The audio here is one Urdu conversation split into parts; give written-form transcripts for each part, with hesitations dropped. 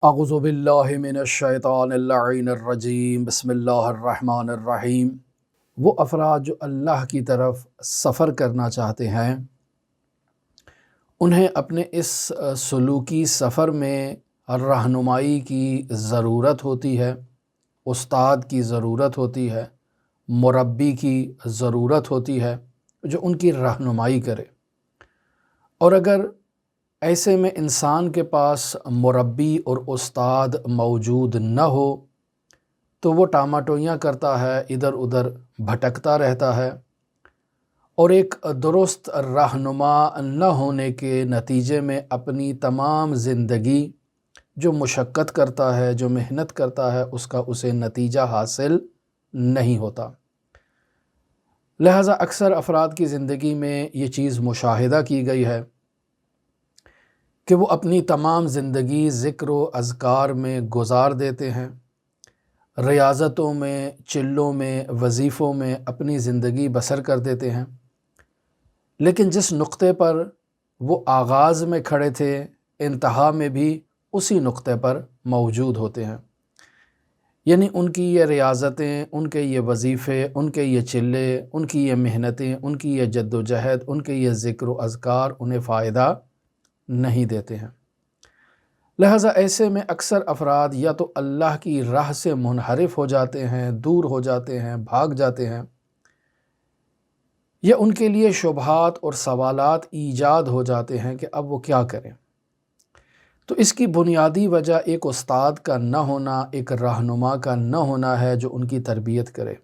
اعوذ باللہ من الشیطان اللعین الرجیم، بسم اللہ الرحمن الرحیم۔ وہ افراد جو اللہ کی طرف سفر کرنا چاہتے ہیں، انہیں اپنے اس سلوکی سفر میں رہنمائی کی ضرورت ہوتی ہے، استاد کی ضرورت ہوتی ہے، مربی کی ضرورت ہوتی ہے جو ان کی رہنمائی کرے۔ اور اگر ایسے میں انسان کے پاس مربی اور استاد موجود نہ ہو تو وہ ٹاماٹوئیاں کرتا ہے، ادھر ادھر بھٹکتا رہتا ہے، اور ایک درست رہنما نہ ہونے کے نتیجے میں اپنی تمام زندگی جو مشقت کرتا ہے، جو محنت کرتا ہے، اس کا اسے نتیجہ حاصل نہیں ہوتا۔ لہٰذا اکثر افراد کی زندگی میں یہ چیز مشاہدہ کی گئی ہے کہ وہ اپنی تمام زندگی ذکر و اذکار میں گزار دیتے ہیں، ریاضتوں میں، چلوں میں، وظیفوں میں اپنی زندگی بسر کر دیتے ہیں، لیکن جس نقطے پر وہ آغاز میں کھڑے تھے، انتہا میں بھی اسی نقطے پر موجود ہوتے ہیں۔ یعنی ان کی یہ ریاضتیں، ان کے یہ وظیفے، ان کے یہ چلے، ان کی یہ محنتیں، ان کی یہ جد و جہد، ان کے یہ ذکر و اذکار انہیں فائدہ نہیں دیتے ہیں۔ لہٰذا ایسے میں اکثر افراد یا تو اللہ کی راہ سے منحرف ہو جاتے ہیں، دور ہو جاتے ہیں، بھاگ جاتے ہیں، یا ان کے لیے شبہات اور سوالات ایجاد ہو جاتے ہیں کہ اب وہ کیا کریں۔ تو اس کی بنیادی وجہ ایک استاد کا نہ ہونا، ایک رہنما کا نہ ہونا ہے جو ان کی تربیت کرے۔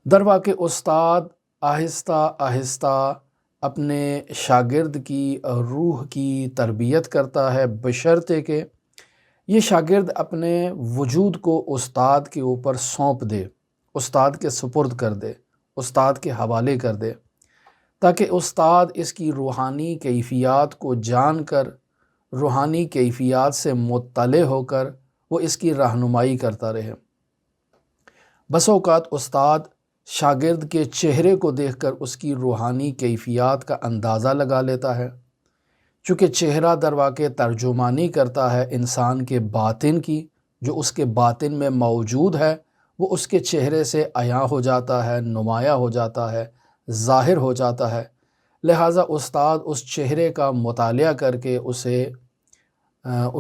درواقع استاد آہستہ آہستہ اپنے شاگرد کی روح کی تربیت کرتا ہے، بشرطے کہ یہ شاگرد اپنے وجود کو استاد کے اوپر سونپ دے، استاد کے سپرد کر دے، استاد کے حوالے کر دے، تاکہ استاد اس کی روحانی کیفیات کو جان کر، روحانی کیفیات سے مطلع ہو کر وہ اس کی رہنمائی کرتا رہے۔ بس اوقات استاد شاگرد کے چہرے کو دیکھ کر اس کی روحانی کیفیات کا اندازہ لگا لیتا ہے، چونکہ چہرہ درواقع ترجمانی کرتا ہے انسان کے باطن کی، جو اس کے باطن میں موجود ہے وہ اس کے چہرے سے عیاں ہو جاتا ہے، نمایاں ہو جاتا ہے، ظاہر ہو جاتا ہے۔ لہٰذا استاد اس چہرے کا مطالعہ کر کے اسے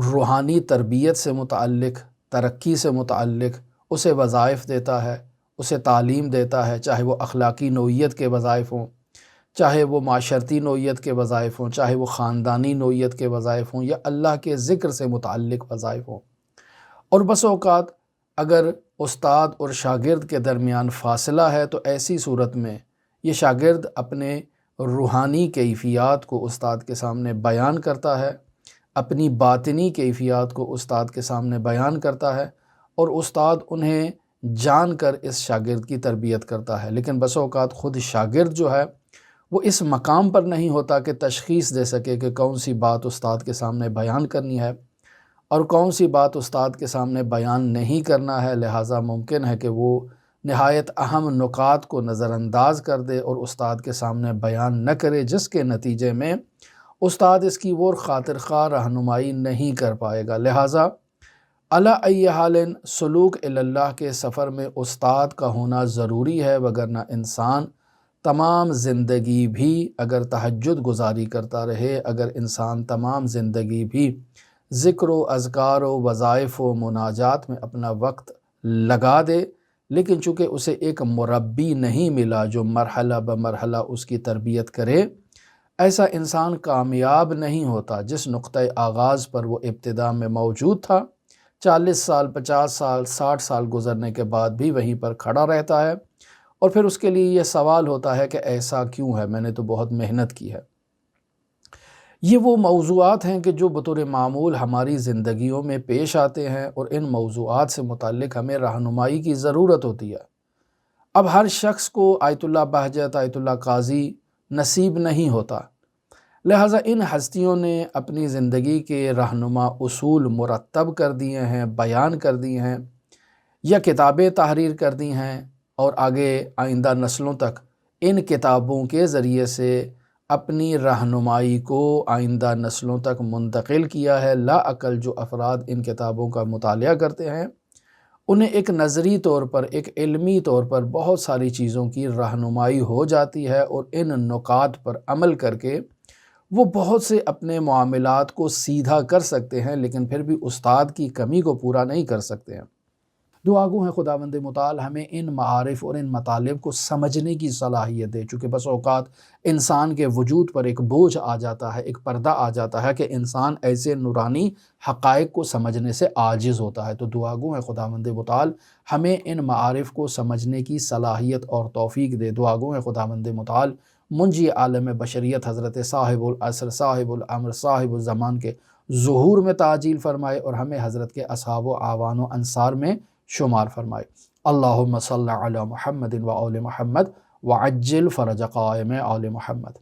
روحانی تربیت سے متعلق، ترقی سے متعلق اسے وظائف دیتا ہے، اسے تعلیم دیتا ہے، چاہے وہ اخلاقی نوعیت کے وظائف ہوں، چاہے وہ معاشرتی نوعیت کے وظائف ہوں، چاہے وہ خاندانی نوعیت کے وظائف ہوں، یا اللہ کے ذکر سے متعلق وظائف ہوں۔ اور بس اوقات اگر استاد اور شاگرد کے درمیان فاصلہ ہے تو ایسی صورت میں یہ شاگرد اپنے روحانی کیفیات کو استاد کے سامنے بیان کرتا ہے، اپنی باطنی کیفیات کو استاد کے سامنے بیان کرتا ہے، اور استاد انہیں جان کر اس شاگرد کی تربیت کرتا ہے۔ لیکن بس اوقات خود شاگرد جو ہے وہ اس مقام پر نہیں ہوتا کہ تشخیص دے سکے کہ کون سی بات استاد کے سامنے بیان کرنی ہے اور کون سی بات استاد کے سامنے بیان نہیں کرنا ہے۔ لہٰذا ممکن ہے کہ وہ نہایت اہم نکات کو نظر انداز کر دے اور استاد کے سامنے بیان نہ کرے، جس کے نتیجے میں استاد اس کی وہ خاطر خواہ رہنمائی نہیں کر پائے گا۔ لہٰذا علی ای حال سلوک اللہ کے سفر میں استاد کا ہونا ضروری ہے، وگرنہ انسان تمام زندگی بھی اگر تہجد گزاری کرتا رہے، اگر انسان تمام زندگی بھی ذکر و اذکار و وظائف و مناجات میں اپنا وقت لگا دے، لیکن چونکہ اسے ایک مربی نہیں ملا جو مرحلہ بمرحلہ اس کی تربیت کرے، ایسا انسان کامیاب نہیں ہوتا۔ جس نقطۂ آغاز پر وہ ابتدا میں موجود تھا، 40 سال، 50 سال، 60 سال گزرنے کے بعد بھی وہیں پر کھڑا رہتا ہے، اور پھر اس کے لیے یہ سوال ہوتا ہے کہ ایسا کیوں ہے، میں نے تو بہت محنت کی ہے۔ یہ وہ موضوعات ہیں کہ جو بطور معمول ہماری زندگیوں میں پیش آتے ہیں، اور ان موضوعات سے متعلق ہمیں رہنمائی کی ضرورت ہوتی ہے۔ اب ہر شخص کو آیت اللہ بہجت، آیت اللہ قاضی نصیب نہیں ہوتا، لہٰذا ان ہستیوں نے اپنی زندگی کے رہنما اصول مرتب کر دیے ہیں، بیان کر دیے ہیں، یا کتابیں تحریر کر دی ہیں، اور آگے آئندہ نسلوں تک ان کتابوں کے ذریعے سے اپنی رہنمائی کو آئندہ نسلوں تک منتقل کیا ہے۔ لا عقل جو افراد ان کتابوں کا مطالعہ کرتے ہیں انہیں ایک نظری طور پر، ایک علمی طور پر بہت ساری چیزوں کی رہنمائی ہو جاتی ہے، اور ان نکات پر عمل کر کے وہ بہت سے اپنے معاملات کو سیدھا کر سکتے ہیں، لیکن پھر بھی استاد کی کمی کو پورا نہیں کر سکتے ہیں۔ دعا گو ہیں خداوند متعال ہمیں ان معارف اور ان مطالب کو سمجھنے کی صلاحیت دے، چونکہ بس اوقات انسان کے وجود پر ایک بوجھ آ جاتا ہے، ایک پردہ آ جاتا ہے کہ انسان ایسے نورانی حقائق کو سمجھنے سے عاجز ہوتا ہے۔ تو دعا گو ہیں خداوند متعال ہمیں ان معارف کو سمجھنے کی صلاحیت اور توفیق دے۔ دعا گو ہیں خداوند متعال منجی عالم بشریت حضرت صاحب العصر، صاحب الامر، صاحب الزمان کے ظہور میں تعجیل فرمائے، اور ہمیں حضرت کے اصحاب و اعوان و انصار میں شمار فرمائے۔ اللہم صلی علی محمد و آل محمد وعجل فرج قائم آل محمد۔